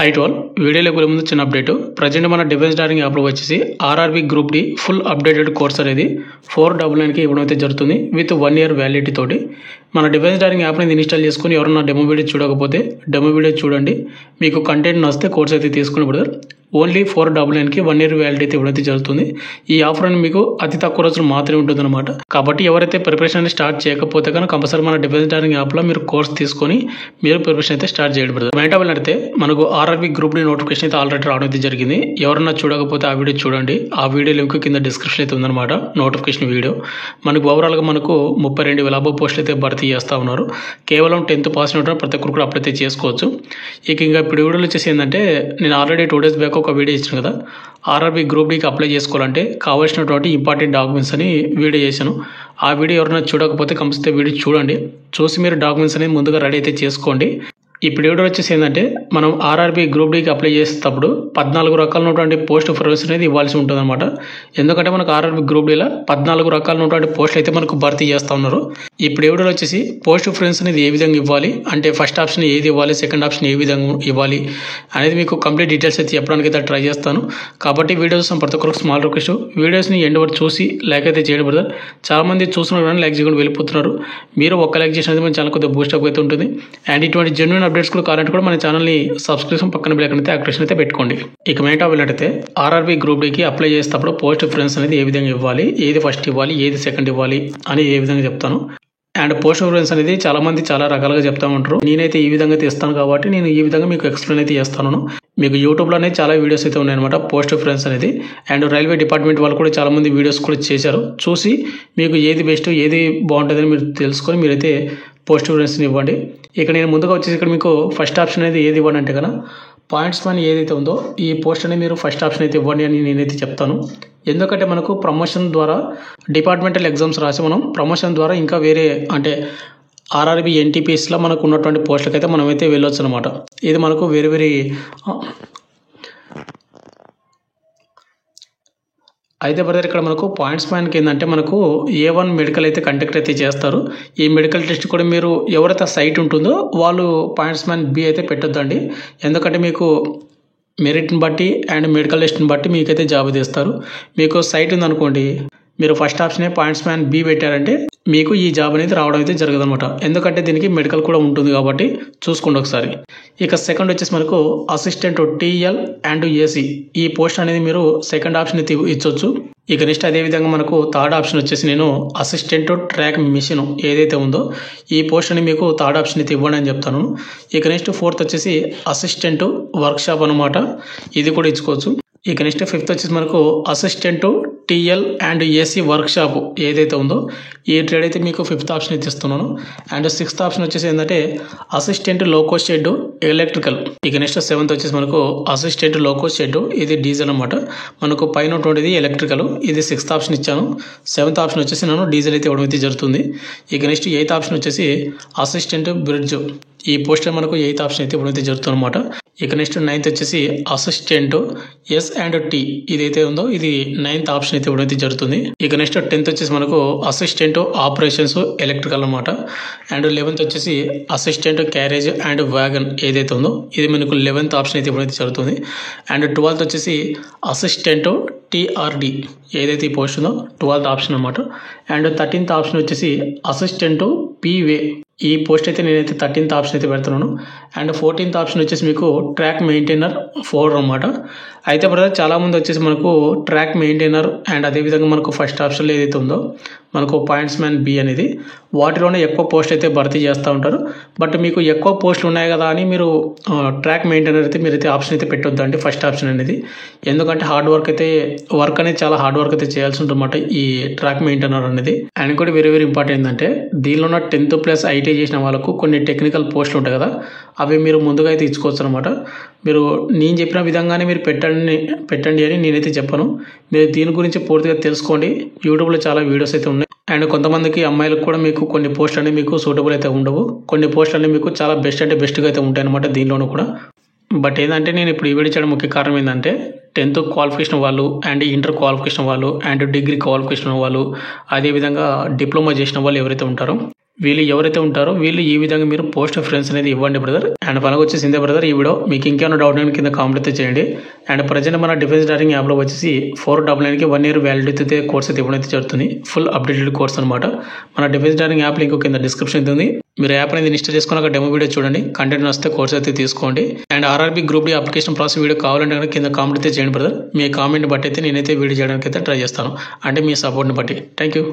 High to all వీడియోలోకి వెళ్ళే ముందు చిన్న అప్డేట్. ప్రజెంట్ మన డిఫెన్స్ డారింగ్ యాప్లో వచ్చేసి RRB group D full updated course అనేది 499కి ఇవ్వడం అయితే జరుగుతుంది విత్ 1 year వ్యాలిడిటీ తోటి. మన డిఫెన్స్ డారింగ్ యాప్ని ఇన్స్టాల్ చేసుకుని ఎవరన్నా డెమో వీడియో చూడకపోతే డెమో వీడియో చూడండి. మీకు కంటెంట్ నచ్చితే కోర్స్ అయితే తీసుకుని బ్రదర్. ఓన్లీ 499కి 1 year వ్యాలిడిటీ అయితే ఇవ్వడం అయితే జరుగుతుంది. ఈ ఆఫర్ అని మీకు అతి తక్కువ రోజులు మాత్రమే ఉంటుంది అనమాట. కాబట్టి ఎవరైతే ప్రిపరేషన్ స్టార్ట్ చేయకపోతే కనుక కంపల్సరీ మన డిఫెన్స్ డారింగ్ యాప్లో మీరు కోర్స్ తీసుకొని మీరు ప్రిపరేషన్ అయితే స్టార్ట్ చేయండి బ్రదర్. బయట వెళ్ళితే మనకు ఆర్ఆర్బీ గ్రూప్ డి నోటిఫికేషన్ అయితే ఆల్రెడీ రావడం అయితే జరిగింది. ఎవరన్నా చూడకపోతే ఆ వీడియో చూడండి. ఆ వీడియో లింక్ కింద డిస్క్రిప్షన్ అయితే ఉందన్నమాట. నోటిఫికేషన్ వీడియో మనకు ఓవరాల్గా మనకు 32,000 అబోవ్ పోస్టులు అయితే భర్తీ చేస్తూ ఉన్నారు. కేవలం 10th పాస్ అయిన ప్రతి ఒక్కరు కూడా అప్లై అయితే చేసుకోవచ్చు. ఇంకా ఇప్పుడు వీడియోలో వచ్చేసి ఏంటంటే నేను ఆల్రెడీ 2 days బ్యాక్ ఒక వీడియో ఇచ్చాను కదా, ఆర్ఆర్బీ గ్రూప్ డికి అప్లై చేసుకోవాలంటే కావాల్సినటువంటి ఇంపార్టెంట్ డాక్యుమెంట్స్ అని వీడియో చేశాను. ఆ వీడియో ఎవరైనా చూడకపోతే కంపల్సరీ వీడియో చూడండి. చూసి మీరు డాక్యుమెంట్స్ అనేది ముందుగా రెడీ అయితే చేసుకోండి. ఇప్పుడు వీడియో వచ్చేసి ఏంటంటే మనం ఆర్ఆర్బీ గ్రూప్ డికి అప్లై చేసేటప్పుడు 14 రకాలైనటువంటి పోస్ట్ ప్రిఫరెన్స్ అనేది ఇవ్వాల్సి ఉంటుంది అనమాట. ఎందుకంటే మనకు ఆర్ఆర్బీ గ్రూప్ డిలో 14 రకాలైనటువంటి పోస్టులు అయితే మనకు భర్తీ చేస్తూ ఉన్నారు. ఇప్పుడు వీడియోలో వచ్చేసి పోస్ట్ ప్రిఫరెన్స్ అనేది ఏ విధంగా ఇవ్వాలి, అంటే ఫస్ట్ ఆప్షన్ ఏది ఇవ్వాలి, సెకండ్ ఆప్షన్ ఏ విధంగా ఇవ్వాలి అనేది మీకు కంప్లీట్ డీటెయిల్స్ అయితే చెప్పడానికి అయితే ట్రై చేస్తాను. కాబట్టి వీడియోస్ ప్రతి ఒక్కరికి స్మాల్ రిక్వెస్ట్, వీడియోస్ని ఎండ్ వరకు చూసి లైక్ అయితే చేయడం బ్రదర్. చాలామంది చూస్తున్నారు కానీ లైక్ చేయకుండా వెళ్ళిపోతున్నారు. మీరు ఒక్క లైక్ చేసినది మన ఛానల్ కొద్దిగా బూస్టప్ అయితే ఉంటుంది. అండ్ ఇటువంటి జెన్యున్ అప్డేట్స్ కూడా కావాలంటే కూడా మన ఛానల్ని సబ్స్క్రిప్షన్ పక్కన బెల్ ఐకాన్ అయితే యాక్టివేషన్ అయితే పెట్టుకోండి. ఇక మెయిన్ టాపిక్ వెళ్ళినట్టయితే ఆర్ఆర్బీ గ్రూప్ డికి అప్లై చేసేటప్పుడు పోస్ట్ ప్రిఫరెన్స్ అనేది ఏ విధంగా ఇవ్వాలి, ఏది ఫస్ట్ ఇవ్వాలి, ఏది సెకండ్ ఇవ్వాలి అని ఏ విధంగా చెప్తాను. అండ్ పోస్ట్ ప్రిఫరెన్స్ అనేది చాలా మంది చాలా రకాలుగా చెప్తా ఉంటారు. నేనైతే ఈ విధంగా తీస్తాను కాబట్టి నేను ఈ విధంగా మీకు ఎక్స్ప్లెయిన్ అయితే చేస్తాను. మీకు యూట్యూబ్లో అనేది చాలా వీడియోస్ అయితే ఉన్నాయన్నమాట పోస్ట్ ప్రిఫరెన్స్ అనేది. అండ్ రైల్వే డిపార్ట్మెంట్ వాళ్ళు కూడా చాలా మంది వీడియోస్ కూడా చేశారు. చూసి మీకు ఏది బెస్ట్, ఏది బాగుంటుందని మీరు తెలుసుకొని మీరైతే పోస్ట్ ప్రిఫరెన్స్ని ఇవ్వండి. ఇక నేను ముందుగా వచ్చేసి ఇక్కడ మీకు ఫస్ట్ ఆప్షన్ అనేది ఏది ఇవ్వండి అంటే కనుక పాయింట్స్ మనీ ఏదైతే ఉందో ఈ పోస్ట్ అనేది మీరు ఫస్ట్ ఆప్షన్ అయితే ఇవ్వండి అని నేనైతే చెప్తాను. ఎందుకంటే మనకు ప్రమోషన్ ద్వారా డిపార్ట్మెంటల్ ఎగ్జామ్స్ రాసి మనం ప్రమోషన్ ద్వారా ఇంకా వేరే అంటే ఆర్ఆర్బీ ఎన్టీపీఎస్లో మనకు ఉన్నటువంటి పోస్టులకి అయితే మనమైతే వెళ్ళొచ్చు అనమాట. ఇది మనకు వేరే అయితే బ్రదర్ ఇక్కడ మనకు పాయింట్స్ పాయింట్కి ఏంటంటే మనకు A1 మెడికల్ అయితే కండక్ట్ అయితే చేస్తారు. ఈ మెడికల్ టెస్ట్ కూడా మీరు ఎవరైతే సైట్ ఉంటుందో వాళ్ళు పాయింట్స్ మ్యాన్ B అయితే పెట్టొద్దండి. ఎందుకంటే మీకు మెరిట్ని బట్టి అండ్ మెడికల్ టెస్ట్ని బట్టి మీకైతే జాబ్ తీస్తారు. మీకు సైట్ ఉందనుకోండి, మీరు ఫస్ట్ ఆప్షనే పాయింట్స్ మ్యాన్ B పెట్టారంటే మీకు ఈ జాబ్ అనేది రావడం అయితే జరగదు అనమాట. ఎందుకంటే దీనికి మెడికల్ కూడా ఉంటుంది కాబట్టి చూసుకోండి ఒకసారి. ఇక సెకండ్ వచ్చేసి మనకు అసిస్టెంట్ TL అండ్ AC ఈ పోస్ట్ అనేది మీరు సెకండ్ ఆప్షన్ అయితే ఇచ్చొచ్చు. ఇక నెక్స్ట్ అదేవిధంగా మనకు థర్డ్ ఆప్షన్ వచ్చేసి నేను అసిస్టెంట్ ట్రాక్ మిషన్ ఏదైతే ఉందో ఈ పోస్ట్ అని మీకు థర్డ్ ఆప్షన్ అయితే ఇవ్వండి అని చెప్తాను. ఇక నెక్స్ట్ ఫోర్త్ వచ్చేసి అసిస్టెంట్ వర్క్షాప్ అనమాట, ఇది కూడా ఇచ్చుకోవచ్చు. ఇక నెక్స్ట్ ఫిఫ్త్ వచ్చేసి మనకు assistant TL and AC workshop ఏదైతే ఉందో ఈ ట్రేడ్ అయితే మీకు ఫిఫ్త్ ఆప్షన్ అయితే ఇస్తున్నాను. అండ్ సిక్స్త్ ఆప్షన్ వచ్చేసి ఏంటంటే అసిస్టెంట్ లోకో షెడ్ ఎలక్ట్రికల్. ఇక నెక్స్ట్ సెవెంత్ వచ్చేసి మనకు అసిస్టెంట్ లోకో షెడ్, ఇది డీజిల్ అనమాట. మనకు పైన ఉన్నటువంటిది ఎలక్ట్రికల్, ఇది సిక్స్త్ ఆప్షన్ ఇచ్చాను. సెవెంత్ ఆప్షన్ వచ్చేసి నేను డీజిల్ అయితే ఇవ్వడం అయితే జరుగుతుంది. ఇక నెక్స్ట్ ఎయిత్ ఆప్షన్ వచ్చేసి అసిస్టెంట్ బ్రిడ్జ్, ఈ పోస్ట్ మనకు ఎయిత్ ఆప్షన్ అయితే ఇవ్వడం అయితే జరుగుతుంది అనమాట. ఇక నెక్స్ట్ నైన్త్ వచ్చేసి అసిస్టెంట్ S&T ఇదైతే ఉందో ఇది నైన్త్ ఆప్షన్ అయితే ఇవ్వడం అయితే జరుగుతుంది. ఇక నెక్స్ట్ 10th వచ్చేసి మనకు అసిస్టెంట్ ఆపరేషన్స్ ఎలక్ట్రికల్ అనమాట. అండ్ 11th వచ్చేసి అసిస్టెంట్ క్యారేజ్ అండ్ వ్యాగన్ ఏదైతే ఉందో ఇది మనకు 11th ఆప్షన్ అయితే ఇవ్వడం అయితే జరుగుతుంది. అండ్ 12th వచ్చేసి అసిస్టెంట్ TRD ఏదైతే ఈ పోస్ట్ ఉందో 12th ఆప్షన్ అనమాట. అండ్ 13th ఆప్షన్ వచ్చేసి అసిస్టెంట్ PWA ఈ పోస్ట్ అయితే నేనైతే 13th ఆప్షన్ అయితే పెడుతున్నాను. అండ్ 14th ఆప్షన్ వచ్చేసి మీకు ట్రాక్ మెయింటైనర్ 4 అనమాట. అయితే బ్రదర్ చాలామంది వచ్చేసి మనకు ట్రాక్ మెయింటైనర్ అండ్ అదేవిధంగా మనకు ఫస్ట్ ఆప్షన్లో ఏదైతే ఉందో మనకు పాయింట్స్ మ్యాన్ B అనేది వాటిలోనే ఎక్కువ పోస్ట్ అయితే భర్తీ చేస్తూ ఉంటారు. బట్ మీకు ఎక్కువ పోస్టులు ఉన్నాయి కదా అని మీరు ట్రాక్ మెయింటైనర్ అయితే మీరైతే ఆప్షన్ అయితే పెట్టొద్దండి ఫస్ట్ ఆప్షన్ అనేది. ఎందుకంటే వర్క్ అనేది చాలా హార్డ్ వర్క్ అయితే చేయాల్సి ఉంటుందన్నమాట ఈ ట్రాక్ మెయింటైనర్ అనేది. అండ్ కూడా వెరీ ఇంపార్టెంట్ ఏంటంటే దీనిలో ఉన్న 10th+ IT చేసిన వాళ్ళకు కొన్ని టెక్నికల్ పోస్టులు ఉంటాయి కదా, అవి మీరు ముందుగా అయితే ఇచ్చుకోవచ్చు అనమాట. మీరు నేను చెప్పిన విధంగానే మీరు పెట్టండి అని నేనైతే చెప్పను. మీరు దీని గురించి పూర్తిగా తెలుసుకోండి. యూట్యూబ్లో చాలా వీడియోస్ అయితే ఉన్నాయి. అండ్ కొంతమందికి అమ్మాయిలకు కూడా మీకు కొన్ని పోస్టులు అనేవి మీకు సూటబుల్ అయితే ఉండవు, కొన్ని పోస్టులు అనేవి మీకు చాలా బెస్ట్గా అయితే ఉంటాయి అనమాట దీనిలోనూ కూడా. బట్ ఏంటంటే నేను ఇప్పుడు ఈ వీడియో చేయడం ముఖ్య కారణం ఏంటంటే 10th క్వాలిఫికేషన్ వాళ్ళు అండ్ ఇంటర్ క్వాలిఫికేషన్ వాళ్ళు అండ్ డిగ్రీ క్వాలిఫికేషన్ వాళ్ళు అదేవిధంగా డిప్లొమా చేసిన వాళ్ళు ఎవరైతే ఉంటారో వీళ్ళు ఎవరైతే ఉంటారో వీళ్ళు ఈ విధంగా మీరు పోస్ట్ ఫ్రెండ్స్ అనేది ఇవ్వండి బ్రదర్. అండ్ మనకు వచ్చేసి ఇంతే బ్రదర్ ఈ వీడియో. మీకు ఇంకేమైనా డౌట్ అయినా కింద కామెంట్ అయితే చేయండి. అండ్ ప్రజెంట్ మన డిఫెన్స్ డారింగ్ యాప్లో వచ్చేసి 499కి 1 year వ్యాలిడిటీ అయితే కోర్స్ అయితే ఇవ్వడం అయితే జరుగుతుంది. ఫుల్ అప్డేటెడ్ కోర్స్ అనమాట. మన డిఫెన్స్ డారింగ్ యాప్ లింక్ కింద డిస్క్రిప్షన్ ఉంది. మీరు యాప్ అనేది ఇన్స్టాల్ చేసుకున్నాక డెమో వీడియో చూడండి. కంటెంట్ వస్తే కోర్స్ అయితే తీసుకోండి. And RRB group D application process video కావాలంటే కనుక కింద కామెంట్ అయితే చేయండి బ్రదర్. మీ కామెంట్ బట్టి అయితే నేనైతే వీడియో చేయడానికి అయితే ట్రై చేస్తాను, అంటే మీ సపోర్ట్ని బట్టి. Thank you.